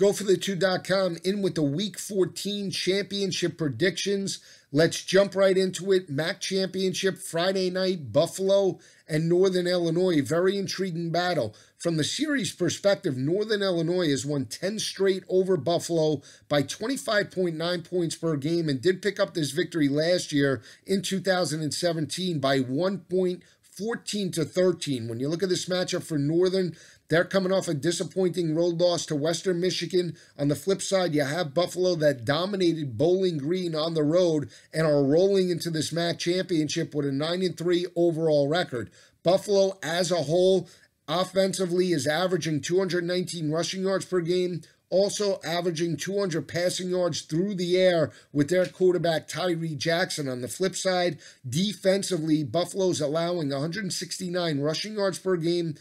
GoForThe2.com in with the Week 14 championship predictions. Let's jump right into it. MAC championship Friday night, Buffalo and Northern Illinois. Very intriguing battle. From the series perspective, Northern Illinois has won 10 straight over Buffalo by 25.9 points per game and did pick up this victory last year in 2017 by 1 point, 14-13. When you look at this matchup for Northern, they're coming off a disappointing road loss to Western Michigan. On the flip side, you have Buffalo that dominated Bowling Green on the road and are rolling into this MAC championship with a 9-3 overall record. Buffalo as a whole, offensively, is averaging 219 rushing yards per game, also averaging 200 passing yards through the air with their quarterback Tyree Jackson. On the flip side, defensively, Buffalo's allowing 169 rushing yards per game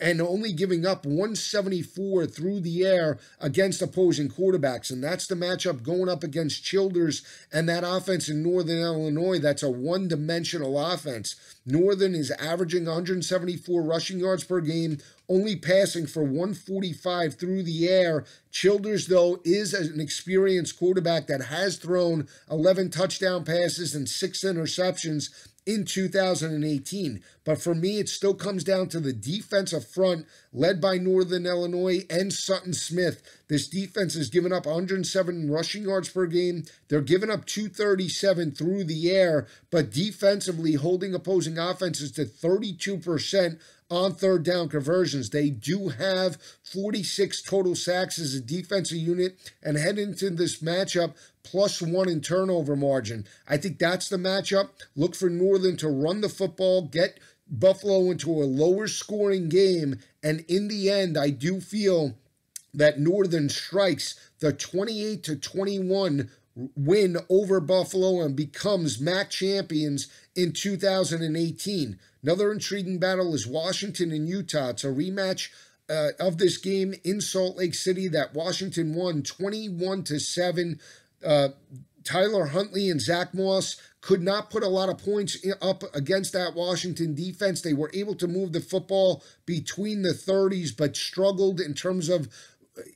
and only giving up 174 through the air against opposing quarterbacks. And that's the matchup going up against Childers and that offense in Northern Illinois. That's a one-dimensional offense. Northern is averaging 174 rushing yards per game, only passing for 145 through the air. Childers, though, is an experienced quarterback that has thrown 11 touchdown passes and 6 interceptions in 2018. But for me, it still comes down to the defensive front led by Northern Illinois and Sutton Smith. This defense has given up 107 rushing yards per game. They're giving up 237 through the air, but defensively holding opposing offenses to 32% on third down conversions. They do have 46 total sacks as a defensive unit and head into this matchup +1 in turnover margin. I think that's the matchup. Look for Northern to run the football, get Buffalo into a lower scoring game, and in the end, I do feel that Northern strikes the 28-21 win over Buffalo and becomes MAC champions in 2018. Another intriguing battle is Washington and Utah. It's a rematch of this game in Salt Lake City that Washington won 21-7. Tyler Huntley and Zach Moss could not put a lot of points up against that Washington defense. They were able to move the football between the 30s, but struggled in terms of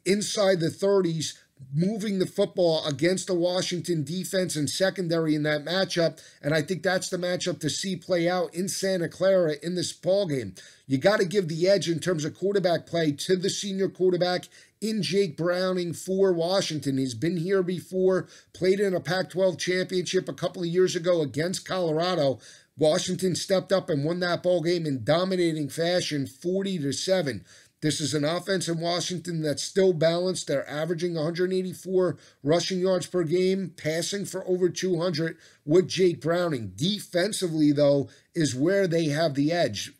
inside the 30s, moving the football against the Washington defense and secondary in that matchup. And I think that's the matchup to see play out in Santa Clara in this ballgame. You got to give the edge in terms of quarterback play to the senior quarterback in Jake Browning for Washington. He's been here before, played in a Pac-12 championship a couple of years ago against Colorado. Washington stepped up and won that ballgame in dominating fashion, 40-7. This is an offense in Washington that's still balanced. They're averaging 184 rushing yards per game, passing for over 200 with Jake Browning. Defensively, though, is where they have the edge.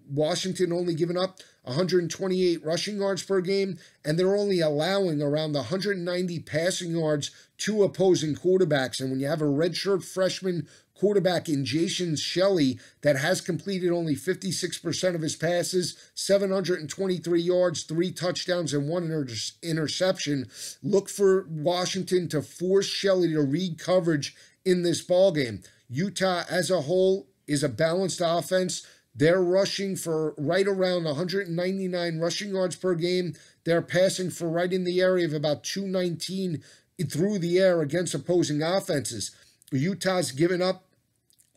Washington only giving up 128 rushing yards per game, and they're only allowing around 190 passing yards to opposing quarterbacks. And when you have a redshirt freshman quarterback in Jason Shelley that has completed only 56% of his passes, 723 yards, 3 touchdowns, and 1 interception, look for Washington to force Shelley to read coverage in this ballgame. Utah as a whole is a balanced offense. They're rushing for right around 199 rushing yards per game. They're passing for right in the area of about 219 through the air against opposing offenses. Utah's given up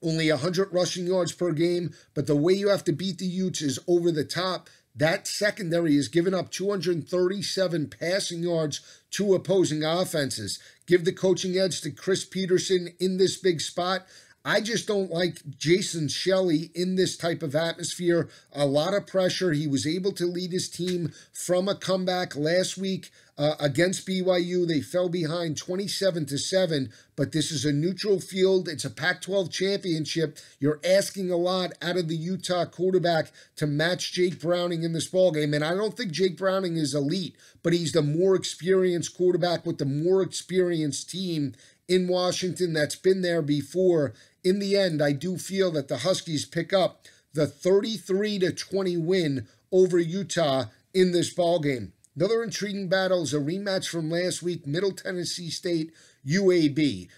only 100 rushing yards per game, but the way you have to beat the Utes is over the top. That secondary has given up 237 passing yards to opposing offenses. Give the coaching edge to Chris Peterson in this big spot. I just don't like Jason Shelley in this type of atmosphere. A lot of pressure. He was able to lead his team from a comeback last week against BYU. They fell behind 27-7, but this is a neutral field. It's a Pac-12 championship. You're asking a lot out of the Utah quarterback to match Jake Browning in this ballgame, and I don't think Jake Browning is elite, but he's the more experienced quarterback with the more experienced team in Washington that's been there before. In the end, I do feel that the Huskies pick up the 33-20 win over Utah in this ballgame. Another intriguing battle is a rematch from last week, Middle Tennessee State, UAB.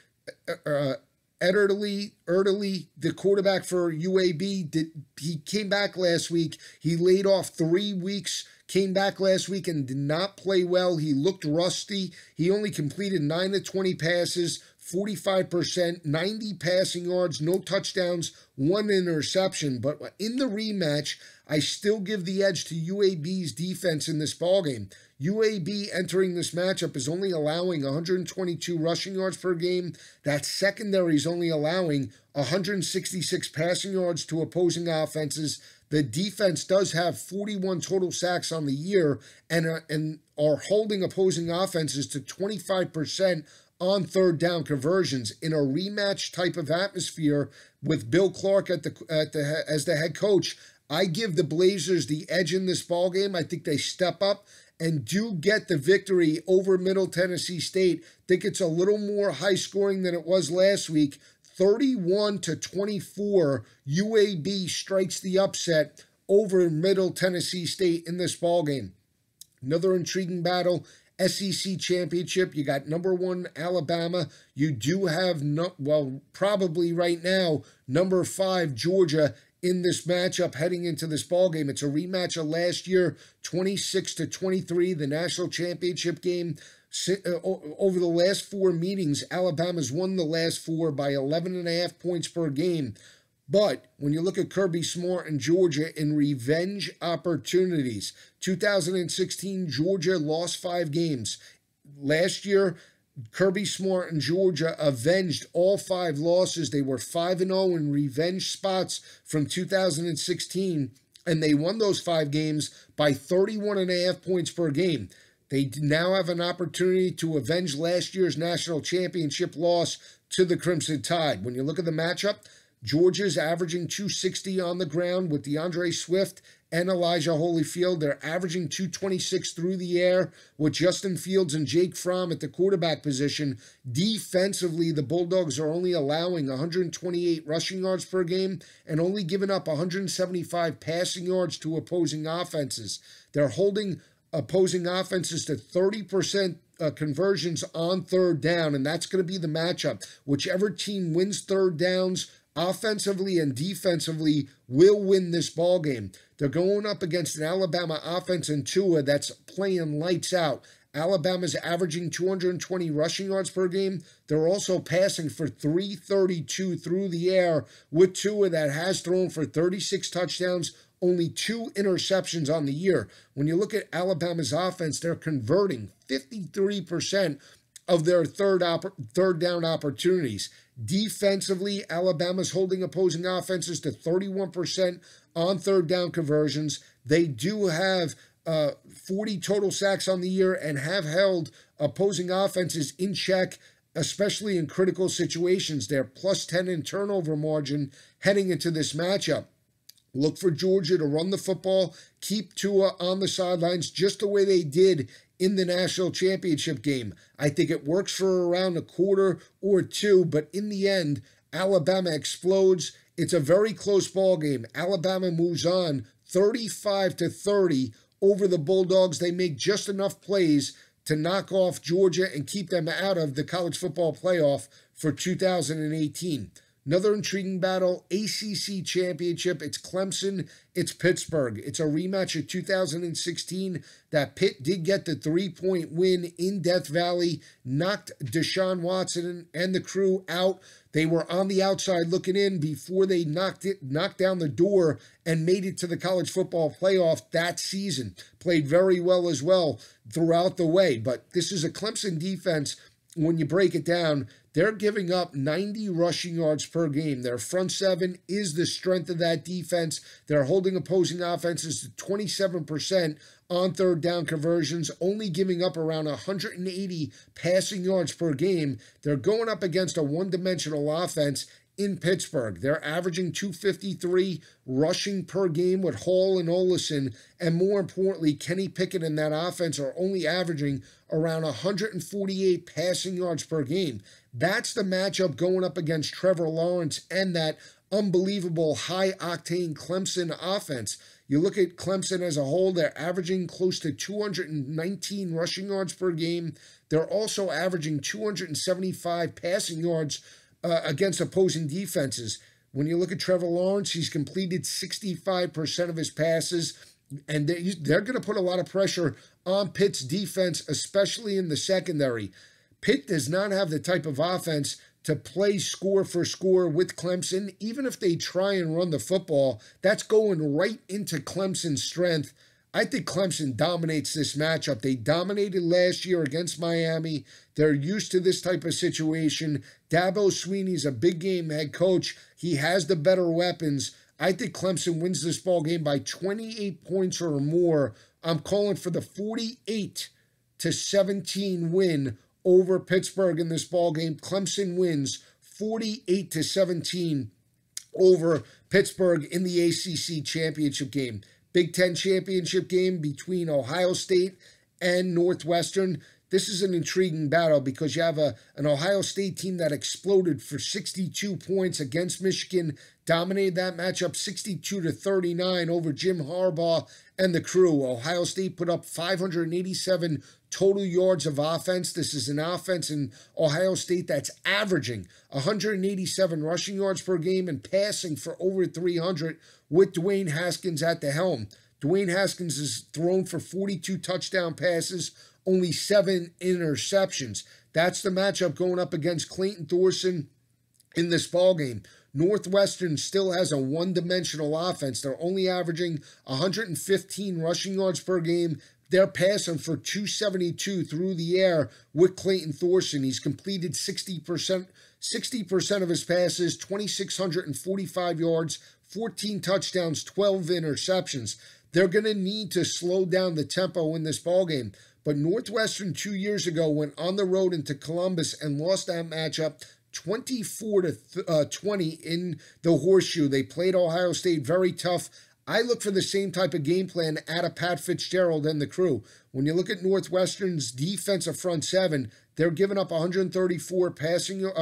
Ederly, the quarterback for UAB, he came back last week. He laid off 3 weeks, came back last week and did not play well. He looked rusty. He only completed 9 of 20 passes, 45%, 90 passing yards, no touchdowns, 1 interception. But in the rematch, I still give the edge to UAB's defense in this ballgame. UAB entering this matchup is only allowing 122 rushing yards per game. That secondary is only allowing 166 passing yards to opposing offenses. The defense does have 41 total sacks on the year and are holding opposing offenses to 25% on third down conversions in a rematch type of atmosphere with Bill Clark as the head coach. I give the Blazers the edge in this ballgame. I think they step up and do get the victory over Middle Tennessee State. Think it's a little more high scoring than it was last week. 31-24, UAB strikes the upset over Middle Tennessee State in this ballgame. Another intriguing battle, SEC Championship. You got number 1 Alabama. You do have, probably right now, number 5 Georgia in this matchup heading into this ballgame. It's a rematch of last year, 26-23, the national championship game. Over the last 4 meetings, Alabama's won the last 4 by 11.5 points per game. But when you look at Kirby Smart and Georgia in revenge opportunities, 2016, Georgia lost 5 games. Last year, Kirby Smart and Georgia avenged all 5 losses. They were 5-0 in revenge spots from 2016, and they won those 5 games by 31.5 points per game. They now have an opportunity to avenge last year's national championship loss to the Crimson Tide. When you look at the matchup, Georgia's averaging 260 on the ground with DeAndre Swift and Elijah Holyfield. They're averaging 226 through the air with Justin Fields and Jake Fromm at the quarterback position. Defensively, the Bulldogs are only allowing 128 rushing yards per game and only giving up 175 passing yards to opposing offenses. They're holding opposing offenses to 30% conversions on third down, and that's going to be the matchup. Whichever team wins third downs offensively and defensively will win this ball game. They're going up against an Alabama offense in Tua that's playing lights out. Alabama's averaging 220 rushing yards per game. They're also passing for 332 through the air with Tua that has thrown for 36 touchdowns, only 2 interceptions on the year. When you look at Alabama's offense, they're converting 53% of their third down opportunities. Defensively, Alabama's holding opposing offenses to 31% on third down conversions. They do have 40 total sacks on the year and have held opposing offenses in check, especially in critical situations. They're plus 10 in turnover margin heading into this matchup. Look for Georgia to run the football, keep Tua on the sidelines just the way they did in the national championship game. I think it works for around a quarter or 2, but in the end, Alabama explodes. It's a very close ball game. Alabama moves on 35-30 over the Bulldogs. They make just enough plays to knock off Georgia and keep them out of the college football playoff for 2018. Another intriguing battle, ACC Championship. It's Clemson, it's Pittsburgh. It's a rematch of 2016 that Pitt did get the 3-point win in Death Valley, knocked Deshaun Watson and the crew out. They were on the outside looking in before they knocked down the door and made it to the college football playoff that season. Played very well as well throughout the way. But this is a Clemson defense, when you break it down, they're giving up 90 rushing yards per game. Their front seven is the strength of that defense. They're holding opposing offenses to 27% on third down conversions, only giving up around 180 passing yards per game. They're going up against a one-dimensional offense in Pittsburgh. They're averaging 253 rushing per game with Hall and Olesen, and more importantly, Kenny Pickett and that offense are only averaging around 148 passing yards per game. That's the matchup going up against Trevor Lawrence and that unbelievable high-octane Clemson offense. You look at Clemson as a whole, they're averaging close to 219 rushing yards per game. They're also averaging 275 passing yards against opposing defenses. When you look at Trevor Lawrence, he's completed 65% of his passes. And they're going to put a lot of pressure on Pitt's defense, especially in the secondary. Pitt does not have the type of offense to play score for score with Clemson. Even if they try and run the football, that's going right into Clemson's strength. I think Clemson dominates this matchup. They dominated last year against Miami. They're used to this type of situation. Dabo Swinney's a big game head coach. He has the better weapons. I think Clemson wins this ball game by 28 points or more. I'm calling for the 48-17 win over Pittsburgh in this ball game. Clemson wins 48-17 over Pittsburgh in the ACC championship game. Big Ten championship game between Ohio State and Northwestern. This is an intriguing battle because you have an Ohio State team that exploded for 62 points against Michigan, dominated that matchup 62-39 over Jim Harbaugh and the crew. Ohio State put up 587 total yards of offense. This is an offense in Ohio State that's averaging 187 rushing yards per game and passing for over 300 with Dwayne Haskins at the helm. Dwayne Haskins has thrown for 42 touchdown passes, only 7 interceptions. That's the matchup going up against Clayton Thorson in this ballgame. Northwestern still has a one-dimensional offense. They're only averaging 115 rushing yards per game. They're passing for 272 through the air with Clayton Thorson. He's completed 60% of his passes, 2,645 yards, 14 touchdowns, 12 interceptions. They're going to need to slow down the tempo in this ballgame. But Northwestern 2 years ago went on the road into Columbus and lost that matchup 24-20 in the Horseshoe. They played Ohio State very tough. I look for the same type of game plan out of Pat Fitzgerald and the crew. When you look at Northwestern's defensive front seven, they're giving up 134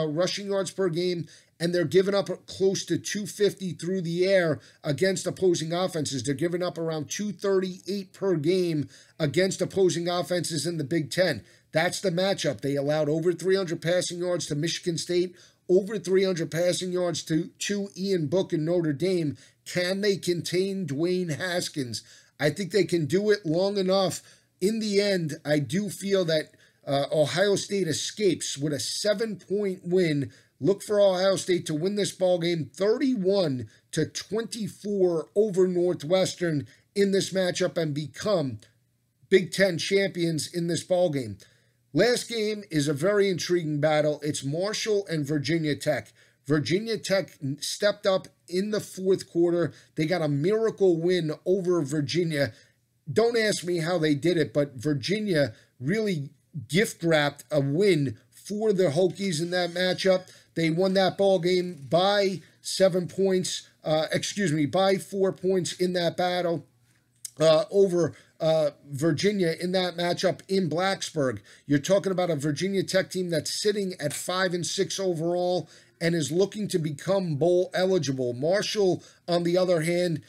rushing yards per game, and they're giving up close to 250 through the air against opposing offenses. They're giving up around 238 per game against opposing offenses in the Big Ten. That's the matchup. They allowed over 300 passing yards to Michigan State, over 300 passing yards to Ian Book and Notre Dame. Can they contain Dwayne Haskins? I think they can do it long enough. In the end, I do feel that Ohio State escapes with a 7-point win. Look for Ohio State to win this ballgame 31-24 over Northwestern in this matchup and become Big Ten champions in this ballgame. Last game is a very intriguing battle. It's Marshall and Virginia Tech. Virginia Tech stepped up in the fourth quarter. They got a miracle win over Virginia. Don't ask me how they did it, but Virginia really gift-wrapped a win for the Hokies in that matchup. They won that ball game by 7 points, by 4 points in that battle over Virginia in that matchup in Blacksburg. You're talking about a Virginia Tech team that's sitting at 5-6 overall and is looking to become bowl eligible. Marshall, on the other hand,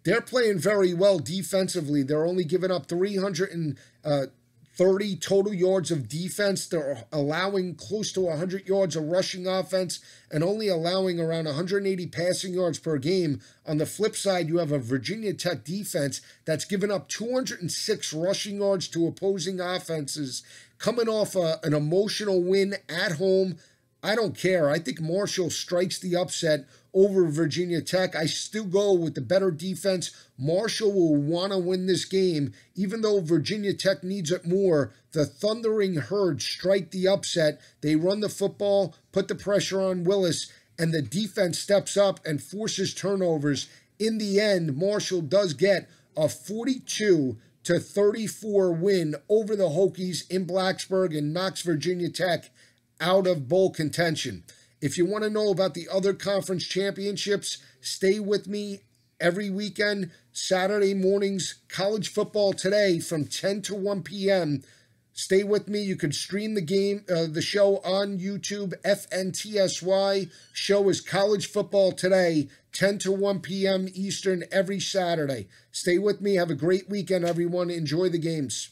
they're playing very well defensively. They're only giving up 330 total yards of defense. They're allowing close to 100 yards of rushing offense and only allowing around 180 passing yards per game. On the flip side, you have a Virginia Tech defense that's given up 206 rushing yards to opposing offenses, coming off an emotional win at home. I don't care. I think Marshall strikes the upset over Virginia Tech. I still go with the better defense. Marshall will want to win this game, even though Virginia Tech needs it more. The Thundering Herd strike the upset. They run the football, put the pressure on Willis, and the defense steps up and forces turnovers. In the end, Marshall does get a 42-34 win over the Hokies in Blacksburg and knocks Virginia Tech out of bowl contention. If you want to know about the other conference championships, stay with me every weekend. Saturday mornings, college football today from 10 to 1 p.m. Stay with me. You can stream the show on YouTube. FNTSY show is College Football Today, 10 to 1 p.m. Eastern every Saturday. Stay with me. Have a great weekend, everyone. Enjoy the games.